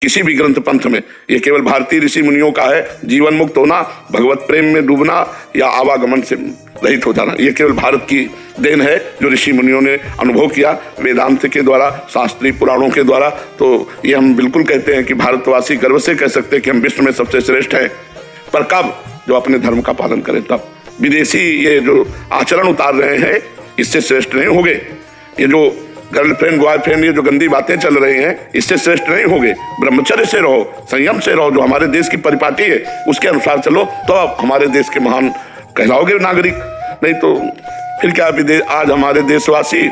किसी भी ग्रंथ पंथ में। ये केवल भारतीय ऋषि मुनियों का है। जीवन मुक्त होना, भगवत प्रेम में डूबना या आवागमन से रहित हो जाना, ये केवल भारत की देन है जो ऋषि मुनियों ने अनुभव किया वेदांत के द्वारा, शास्त्रीय पुराणों के द्वारा। तो ये हम बिल्कुल कहते हैं कि भारतवासी गर्व से कह सकते हैं कि हम विश्व में सबसे श्रेष्ठ हैं। पर कब? जो अपने धर्म का पालन करें तब। विदेशी ये जो आचरण उतार रहे हैं इससे श्रेष्ठ नहीं होंगे। ये जो गर्लफ्रेंड बॉयफ्रेंड ये जो गंदी बातें चल रही हैं इससे श्रेष्ठ नहीं होंगे। ब्रह्मचर्य से रहो, संयम से रहो, जो हमारे देश की परिपाटी है उसके अनुसार चलो तो आप हमारे देश के महान कहलाओगे नागरिक। नहीं तो फिर क्या, आज हमारे देशवासी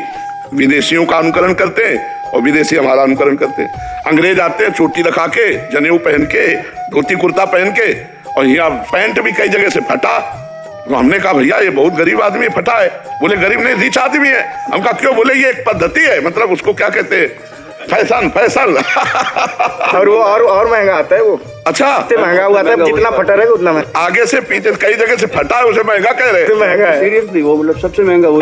विदेशियों का अनुकरण करते हैं और विदेशी हमारा अनुकरण करते हैं। अंग्रेज आते हैं चोटी रखा के, जनेऊ पहन के, धोती कुर्ता पहन के, और यहाँ पैंट भी कई जगह से फटा। तो हमने कहा भैया ये बहुत गरीब आदमी फटा है। बोले गरीब नहीं, रिच आदमी है। हम कहा क्यों? बोले ये एक पद्धति है, मतलब उसको क्या कहते हैं, फैशन फैशन और वो और महंगा आता है वो। अच्छा, महंगा हुआ था, जितना फटा रहेगा उतना महंगा। आगे से पीछे कई जगह से फटा है, उसे महंगा कह रहे हैं। महंगा है सीरियसली, वो मतलब सबसे महंगा वो।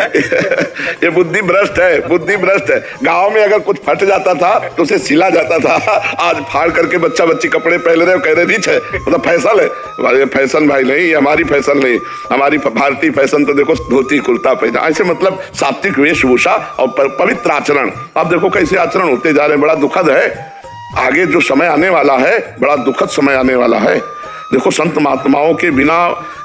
ये बुद्धि भ्रष्ट है, बुद्धि भ्रष्ट है। गांव में अगर कुछ फट जाता था तो उसे सिला जाता था। आज फाड़ करके बच्चा बच्ची कपड़े पहन रहे हो, कह रहे रिच है, मतलब फैशन है। ये फैशन भाई नहीं, ये हमारी फैशन नहीं। हमारी भारतीय फैशन तो देखो धोती कुर्ता पहना, ऐसे मतलब सात्विक वेशभूषा और पवित्र आचरण। अब देखो कैसे आचरण होते जा रहे हैं, बड़ा दुखद है। आगे जो समय आने वाला है बड़ा दुखद समय आने वाला है। देखो संत महात्माओं के बिना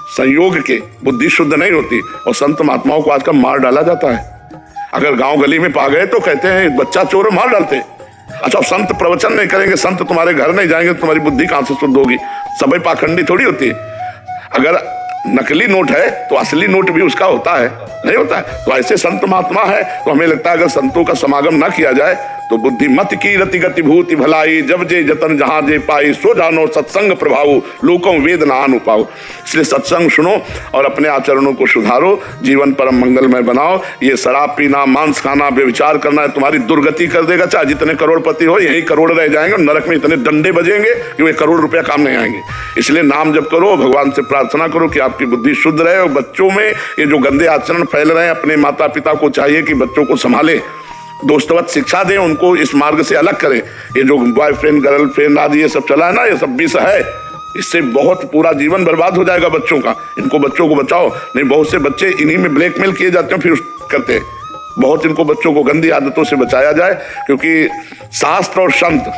संयोग के बुद्धि शुद्ध नहीं होती, और संत महात्माओं को आजकल मार डाला जाता है। अगर गांव गली में पा गए तो कहते हैं बच्चा चोर, मार डालते। अच्छा, संत प्रवचन नहीं करेंगे, संत तुम्हारे घर नहीं जाएंगे, तुम्हारी बुद्धि कहां से शुद्ध होगी? सभी पाखंडी थोड़ी होती है। अगर नकली नोट है तो असली नोट भी उसका होता है, नहीं होता है? तो ऐसे संत महात्मा है। तो हमें लगता है अगर संतों का समागम ना किया जाए तो बुद्धि मत की रति गति भूति भलाई, जब जे जतन जहां जे पाई, सो जानो सत्संग प्रभाव, लोकों वेद ना अनुपाओ। इसलिए सत्संग सुनो और अपने आचरणों को सुधारो, जीवन परम मंगलमय बनाओ। ये शराब पीना, मांस खाना, व्यभिचार करना है तुम्हारी दुर्गति कर देगा। चाहे जितने करोड़पति हो, यही करोड़ रह जाएंगे और नरक में इतने डंडे बजेंगे कि वे करोड़ रुपया काम नहीं आएंगे। इसलिए नाम जप करो, भगवान से प्रार्थना करो कि आपकी बुद्धि शुद्ध रहे। और बच्चों में ये जो गंदे आचरण फैल रहे हैं, अपने माता पिता को चाहिए कि बच्चों को संभाले, दोस्तवत शिक्षा दें, उनको इस मार्ग से अलग करें। ये जो बॉयफ्रेंड गर्लफ्रेंड आदि ये सब चला है ना, ये सब विष है। इससे बहुत पूरा जीवन बर्बाद हो जाएगा बच्चों का। इनको बच्चों को बचाओ, नहीं बहुत से बच्चे इन्हीं में ब्लैकमेल किए जाते हैं, फिर करते हैं। बहुत इनको बच्चों को गंदी आदतों से बचाया जाए, क्योंकि शास्त्र और संत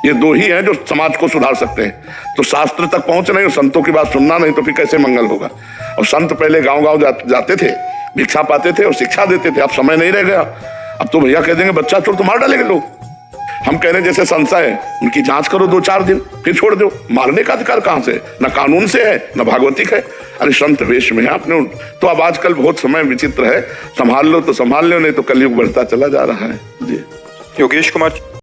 ये दो ही हैं जो समाज को सुधार सकते हैं। तो शास्त्र तक पहुंच नहीं और संतों की बात सुनना नहीं, तो फिर कैसे मंगल होगा? और संत पहले गाँव जाते थे, भिक्षा पाते थे और शिक्षा देते थे। अब समय नहीं रह गया। अब तो भैया कह देंगे बच्चा चोर तो मार डालेंगे लोग। हम कह रहे हैं जैसे संशय है उनकी जांच करो 2-4 दिन, फिर छोड़ दो। मारने का अधिकार कहां से? ना कानून से है, ना भागवतिक है। अरे संत वेश में है आपने। तो अब आजकल बहुत समय विचित्र है। संभाल लो तो संभाल लो, नहीं तो कलयुग बढ़ता चला जा रहा है। जी। योगेश कुमार।